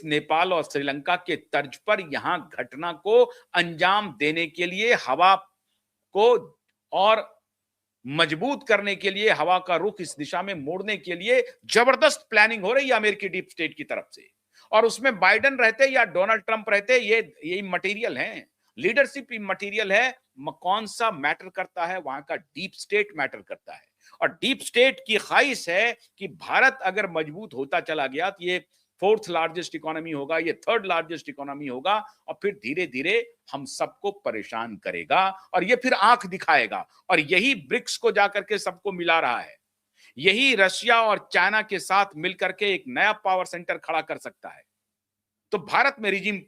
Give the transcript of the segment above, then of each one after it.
नेपाल और श्रीलंका के तर्ज पर यहां घटना को अंजाम देने के लिए हवा को और मजबूत करने के लिए, हवा का रुख इस दिशा में मोड़ने के लिए जबरदस्त प्लानिंग हो रही है अमेरिकी डीप स्टेट की तरफ से। और उसमें बाइडेन रहते या डोनाल्ड ट्रंप रहते, ये मटेरियल है, लीडरशिप मटेरियल है। कौन सा मैटर करता है? वहां का डीप स्टेट मैटर करता है। और डीप स्टेट की ख्वाहिश है कि भारत अगर मजबूत होता चला गया तो ये फोर्थ लार्जेस्ट इकोनॉमी होगा, ये थर्ड लार्जेस्ट इकोनॉमी होगा, और फिर धीरे धीरे हम सबको परेशान करेगा और ये फिर आंख दिखाएगा। और यही ब्रिक्स को जाकर के सबको मिला रहा है। यही रशिया और चाइना के साथ मिलकर के एक नया पावर सेंटर खड़ा कर सकता है। तो भारत में रिजीम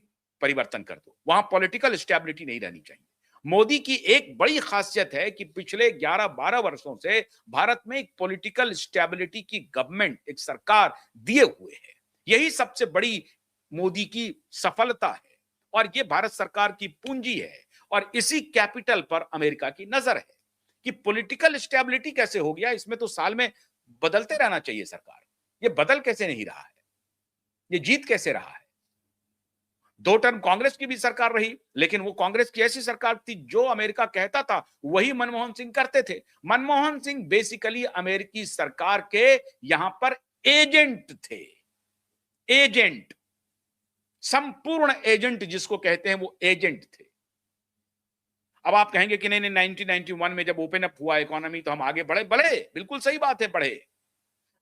परिवर्तन कर दो, वहां पॉलिटिकल स्टेबिलिटी नहीं रहनी चाहिए। मोदी की एक बड़ी खासियत है कि पिछले 11-12 वर्षों से भारत में एक पॉलिटिकल स्टेबिलिटी की गवर्नमेंट, एक सरकार दिए हुए है। यही सबसे बड़ी मोदी की सफलता है और यह भारत सरकार की पूंजी है। और इसी कैपिटल पर अमेरिका की नजर है कि पॉलिटिकल स्टेबिलिटी कैसे हो गया। इसमें तो साल में बदलते रहना चाहिए सरकार, ये बदल कैसे नहीं रहा है, ये जीत कैसे रहा है। 2 टर्म कांग्रेस की भी सरकार रही, लेकिन वो कांग्रेस की ऐसी सरकार थी जो अमेरिका कहता था वही मनमोहन सिंह करते थे। मनमोहन सिंह बेसिकली अमेरिकी सरकार के यहां पर एजेंट थे। एजेंट, संपूर्ण एजेंट जिसको कहते हैं, वो एजेंट थे। अब आप कहेंगे कि नहीं 1991 में जब ओपन अप हुआ इकोनॉमी तो हम आगे बढ़े, बिल्कुल सही बात है, बढ़े।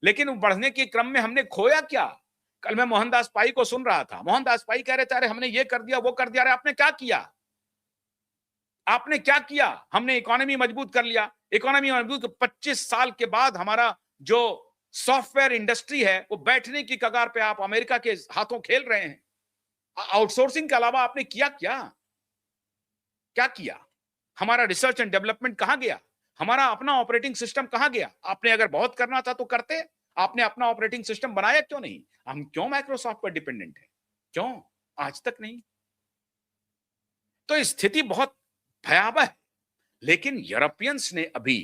लेकिन बढ़ने के क्रम में हमने खोया क्या? कल मैं मोहनदास पाई को सुन रहा था, मोहनदास पाई कह रहे थे अरे हमने ये कर दिया, वो कर दिया। अरे आपने क्या किया? आपने क्या किया? हमने इकोनॉमी मजबूत कर लिया। इकोनॉमी मजबूत, 25 साल के बाद हमारा जो सॉफ्टवेयर इंडस्ट्री है वो बैठने की कगार पे, आप अमेरिका के हाथों खेल रहे हैं। आउटसोर्सिंग के अलावा आपने किया क्या? क्या किया? हमारा रिसर्च एंड डेवलपमेंट कहां गया? हमारा अपना ऑपरेटिंग सिस्टम कहां गया? आपने अगर बहुत करना था तो करते, आपने अपना ऑपरेटिंग सिस्टम बनाया क्यों नहीं? हम क्यों माइक्रोसॉफ्ट पर डिपेंडेंट है? क्यों आज तक नहीं? तो स्थिति बहुत भयावह है। लेकिन यूरोपियंस ने अभी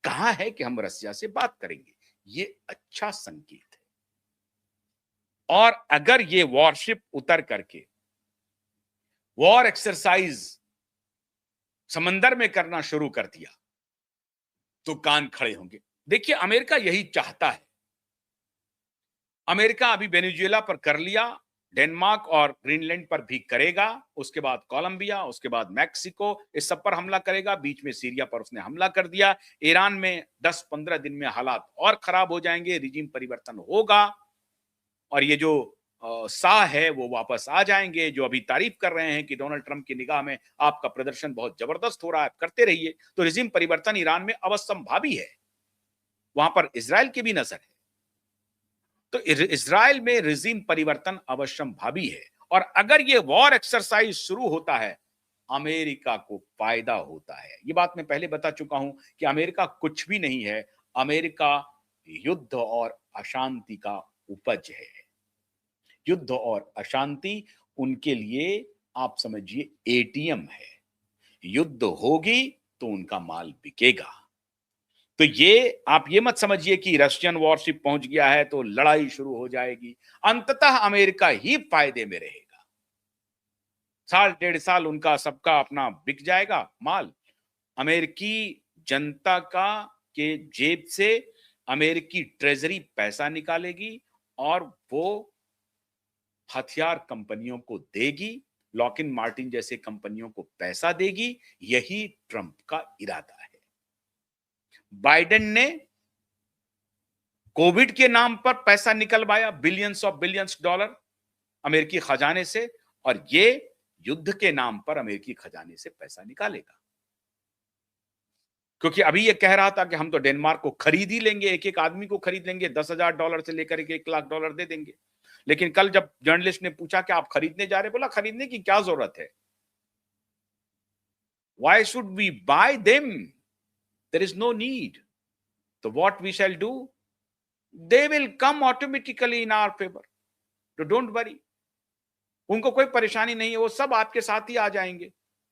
कहा है कि हम रसिया से बात करेंगे, ये अच्छा संकेत है। और अगर ये वॉरशिप उतर करके वॉर एक्सरसाइज समंदर में करना शुरू कर दिया तो कान खड़े होंगे। देखिए अमेरिका यही चाहता है। अमेरिका अभी वेनेजुएला पर कर लिया, डेनमार्क और ग्रीनलैंड पर भी करेगा, उसके बाद कोलंबिया, उसके बाद मैक्सिको, इस सब पर हमला करेगा। बीच में सीरिया पर उसने हमला कर दिया। ईरान में 10-15 दिन में हालात और खराब हो जाएंगे, रिजीम परिवर्तन होगा और ये जो शाह है वो वापस आ जाएंगे। जो अभी तारीफ कर रहे हैं कि डोनाल्ड ट्रंप की निगाह में आपका प्रदर्शन बहुत जबरदस्त हो रहा है, करते रहिए। तो रिजीम परिवर्तन ईरान में अवश्यंभावी है। वहां पर इजराइल की भी नजर है, तो इजराइल में रिजीम परिवर्तन अवश्यंभावी है। और अगर ये वॉर एक्सरसाइज शुरू होता है, अमेरिका को फायदा होता है। ये बात मैं पहले बता चुका हूं कि अमेरिका कुछ भी नहीं है, अमेरिका युद्ध और अशांति का उपज है। युद्ध और अशांति उनके लिए आप समझिए एटीएम है। युद्ध होगी तो उनका माल बिकेगा। तो ये आप ये मत समझिए कि रशियन वॉरशिप पहुंच गया है तो लड़ाई शुरू हो जाएगी। अंततः अमेरिका ही फायदे में रहेगा। 1.5 साल उनका सबका अपना बिक जाएगा माल। अमेरिकी जनता का के जेब से अमेरिकी ट्रेजरी पैसा निकालेगी और वो हथियार कंपनियों को देगी, लॉकहीड मार्टिन जैसे कंपनियों को पैसा देगी। यही ट्रंप का इरादा है। बाइडेन ने कोविड के नाम पर पैसा निकलवाया, बिलियंस डॉलर अमेरिकी खजाने से, और ये युद्ध के नाम पर अमेरिकी खजाने से पैसा निकालेगा। क्योंकि अभी ये कह रहा था कि हम तो डेनमार्क को खरीद ही लेंगे, एक एक आदमी को खरीद लेंगे, $10,000 से लेकर के $1,00,000 दे देंगे। लेकिन कल जब जर्नलिस्ट ने पूछा कि आप खरीदने जा रहे, बोला खरीदने की क्या जरूरत है? Why should we buy them? There is no need. So what we shall do? They will come automatically in our favor. So don't worry. उनको कोई परेशानी नहीं है, वो सब आपके साथ ही आ जाएंगे।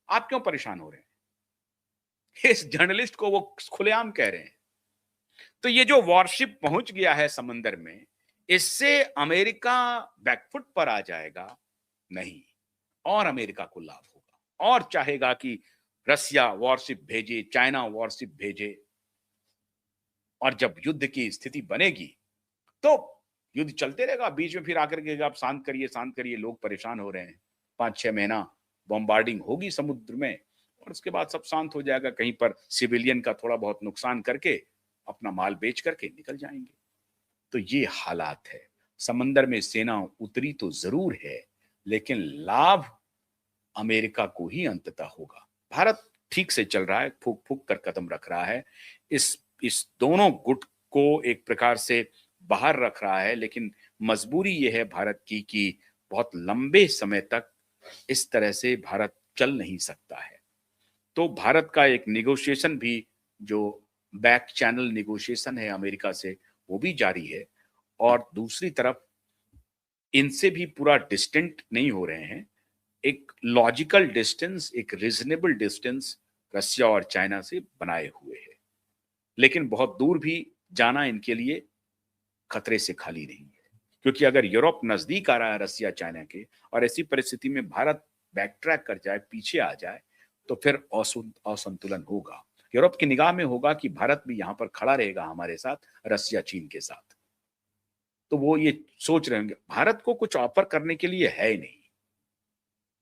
आप क्यों परेशान हो रहे हैं? इस जर्नलिस्ट को वो खुलेआम कह रहे हैं। तो ये जो वॉरशिप पहुंच गया है समंदर में, इससे अमेरिका बैकफुट पर आ जाएगा? नहीं, और अमेरिका को लाभ होगा और चाहेगा कि रसिया वॉरशिप भेजे, चाइना वॉरशिप भेजे और जब युद्ध की स्थिति बनेगी, तो युद्ध चलते रहेगा। बीच में फिर आकर के आप शांत करिए, लोग परेशान हो रहे हैं। 5-6 महीना बॉम्बार्डिंग होगी समुद्र में और उसके बाद सब शांत हो जाएगा। कहीं पर सिविलियन का थोड़ा बहुत नुकसान करके, अपना माल बेच करके निकल जाएँगे। तो ये हालात है। समंदर में सेना उतरी तो ज़रूर है, लेकिन लाभ अमेरिका को ही अंततः होगा। भारत ठीक से चल रहा है, फूँक-फूँक कर कदम रख रहा है। इस दोनों गुट को एक प्रकार से बाहर रख रहा है, लेकिन मजबूरी ये है भारत की कि बहुत लंबे समय तक इस तरह से भारत चल नहीं सकता है। तो भारत का एक नेगोशिएशन भी जो बैक चैनल नेगोशिएशन है अमेरिका से, वो भी जारी है और दूसरी तरफ इनसे भी पूरा डिस्टेंट नहीं हो रहे हैं। एक लॉजिकल डिस्टेंस, एक रीज़नेबल डिस्टेंस रसिया और चाइना से बनाए हुए है। लेकिन बहुत दूर भी जाना इनके लिए खतरे से खाली नहीं है। क्योंकि अगर यूरोप नज़दीक आ रहा है रसिया, चाइना के और ऐसी परिस्थिति में भारत बैक ट्रैक कर जाए, पीछे आ जाए, तो फिर असंतुलन होगा। यूरोप की निगाह में होगा कि भारत भी यहाँ पर खड़ा रहेगा हमारे साथ, रसिया, चीन के साथ। तो वो ये सोच रहे होंगे, भारत को कुछ ऑफ़र करने के लिए है ही नहीं।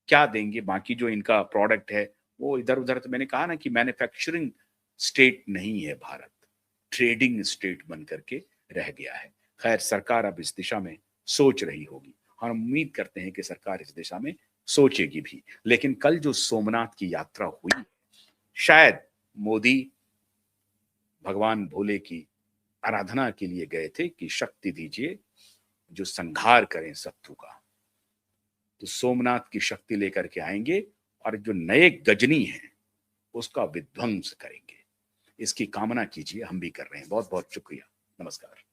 क्या देंगे? बाकी जो इनका प्रोडक्ट है, वो इधर-उधर तो मैंने कहा ना कि मैन्युफैक्चरिंग स्टेट नहीं है भारत, ट्रेडिंग स्टेट बन कर के रह गया है। खैर सरकार अब इस दिशा में सोच रही होगी। हम उम्मीद करते हैं कि सरकार इस दिशा में सोचेगी भी। लेकिन कल जो सोमनाथ की यात्रा हुई, शायद मोदी भगवान भोले की आराधना के लिए गए थे कि शक्ति दीजिए, जो संहार करें शत्रु का। तो सोमनाथ की शक्ति लेकर के आएँगे और जो नए गजनी हैं, उसका विध्वंस करेंगे। इसकी कामना कीजिए, हम भी कर रहे हैं। बहुत-बहुत शुक्रिया। नमस्कार।